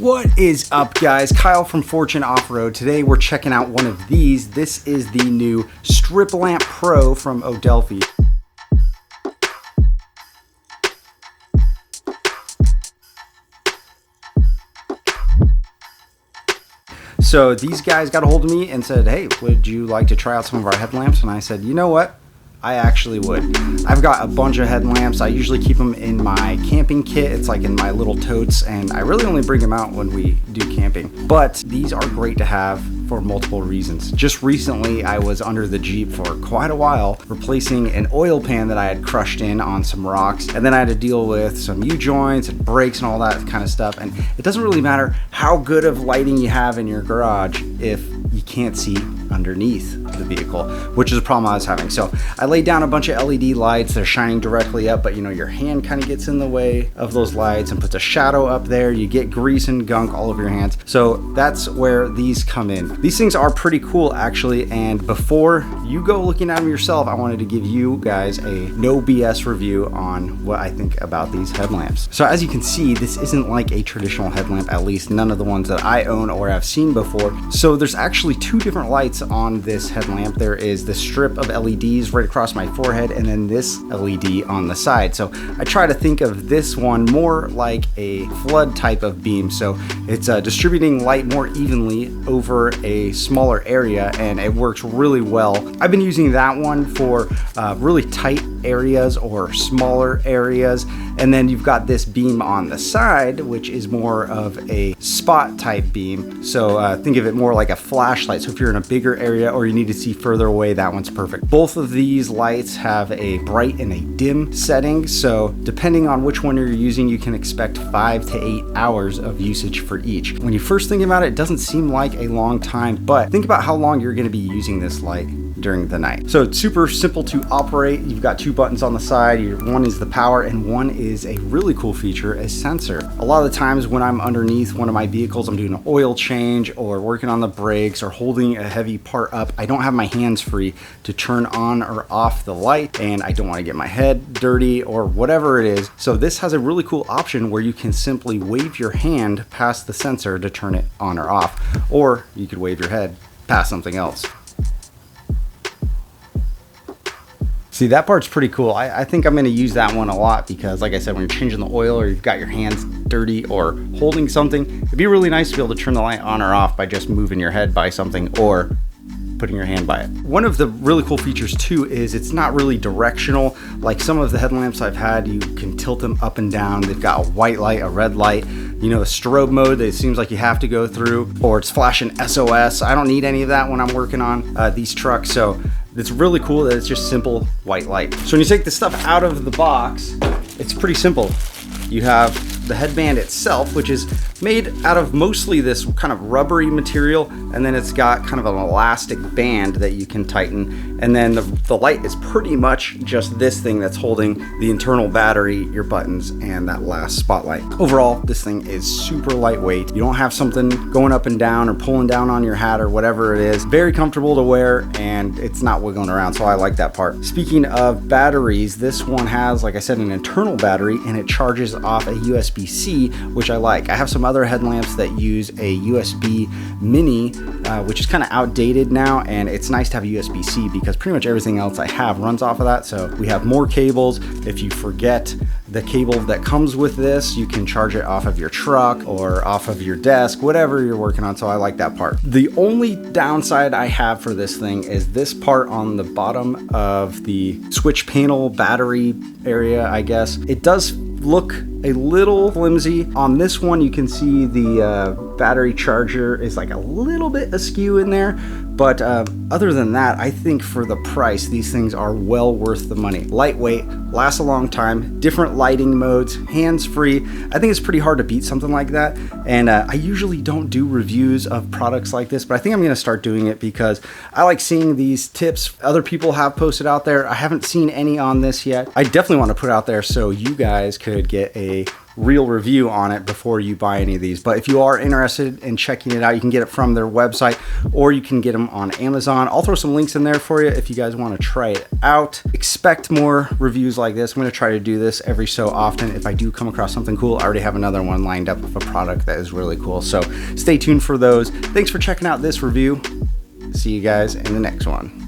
What is up, guys? Kyle from Fortune Off-Road. Today we're checking out one of these. This is the new Strip Lamp Pro from Odelfi. So these guys got a hold of me and said, hey, would you like to try out some of our headlamps? And I said, you know what? I actually would. I've got a bunch of headlamps. I usually keep them in my camping kit. It's like in my little totes, and I really only bring them out when we do camping. But these are great to have for multiple reasons. Just recently, I was under the Jeep for quite a while, replacing an oil pan that I had crushed in on some rocks, and then I had to deal with some U-joints and brakes and all that kind of stuff. And it doesn't really matter how good of lighting you have in your garage if you can't see underneath the vehicle, which is a problem I was having. So I laid down a bunch of LED lights. They're shining directly up, but you know, your hand kind of gets in the way of those lights and puts a shadow up there. You get grease and gunk all over your hands. So that's where these come in. These things are pretty cool, actually. And before you go looking at them yourself, I wanted to give you guys a no BS review on what I think about these headlamps. So as you can see, this isn't like a traditional headlamp, at least none of the ones that I own or have seen before. So there's actually two different lights on this headlamp. There is the strip of LEDs right across my forehead, and then this LED on the side. So I try to think of this one more like a flood type of beam. So it's distributing light more evenly over a smaller area, and it works really well. I've been using that one for really tight areas or smaller areas. And then you've got this beam on the side, which is more of a spot type beam. So think of it more like a flashlight. So if you're in a bigger area or you need to see further away, that one's perfect. Both of these lights have a bright and a dim setting. So depending on which one you're using, you can expect 5 to 8 hours of usage for each. When you first think about it, it doesn't seem like a long time, but think about how long you're going to be using this light during the night. So it's super simple to operate. You've got two buttons on the side. One is the power and one is a really cool feature, a sensor. A lot of the times when I'm underneath one of my vehicles, I'm doing an oil change or working on the brakes or holding a heavy part up, I don't have my hands free to turn on or off the light, and I don't want to get my head dirty or whatever it is. So this has a really cool option where you can simply wave your hand past the sensor to turn it on or off, or you could wave your head past something else. See, that part's pretty cool. I think I'm going to use that one a lot because, like I said, when you're changing the oil or you've got your hands dirty or holding something, it'd be really nice to be able to turn the light on or off by just moving your head by something or putting your hand by it. One of the really cool features too is it's not really directional. Like some of the headlamps I've had, you can tilt them up and down. They've got a white light, a red light, you know, the strobe mode that it seems like you have to go through, or it's flashing SOS. I don't need any of that when I'm working on these trucks. So it's really cool that it's just simple white light. So when you take the stuff out of the box, it's pretty simple. You have the headband itself, which is made out of mostly this kind of rubbery material, and then it's got kind of an elastic band that you can tighten, and then the light is pretty much just this thing that's holding the internal battery, your buttons, and that last spotlight. Overall, this thing is super lightweight. You don't have something going up and down or pulling down on your hat or whatever it is. Very comfortable to wear, and it's not wiggling around, so I like that part. Speaking of batteries, this one has, like I said, an internal battery, and it charges off a USB-C, which I like. I have some other headlamps that use a USB mini, which is kind of outdated now, and it's nice to have a USB-C because pretty much everything else I have runs off of that. So we have more cables. If you forget the cable that comes with this, you can charge it off of your truck or off of your desk, whatever you're working on. So I like that part. The only downside I have for this thing is this part on the bottom of the switch panel battery area, I guess. It does look a little flimsy. On this one, you can see the battery charger is like a little bit askew in there, but other than that, I think for the price, these things are well worth the money. Lightweight, lasts a long time, different lighting modes, hands-free. I think it's pretty hard to beat something like that, and I usually don't do reviews of products like this, but I think I'm going to start doing it because I like seeing these tips other people have posted out there. I haven't seen any on this yet. I definitely want to put out there so you guys could get a real review on it before you buy any of these. But if you are interested in checking it out, you can get it from their website, or you can get them on Amazon. I'll throw some links in there for you if you guys want to try it out. Expect more reviews like this. I'm going to try to do this every so often. If I do come across something cool, I already have another one lined up of a product that is really cool. So stay tuned for those. Thanks for checking out this review. See you guys in the next one.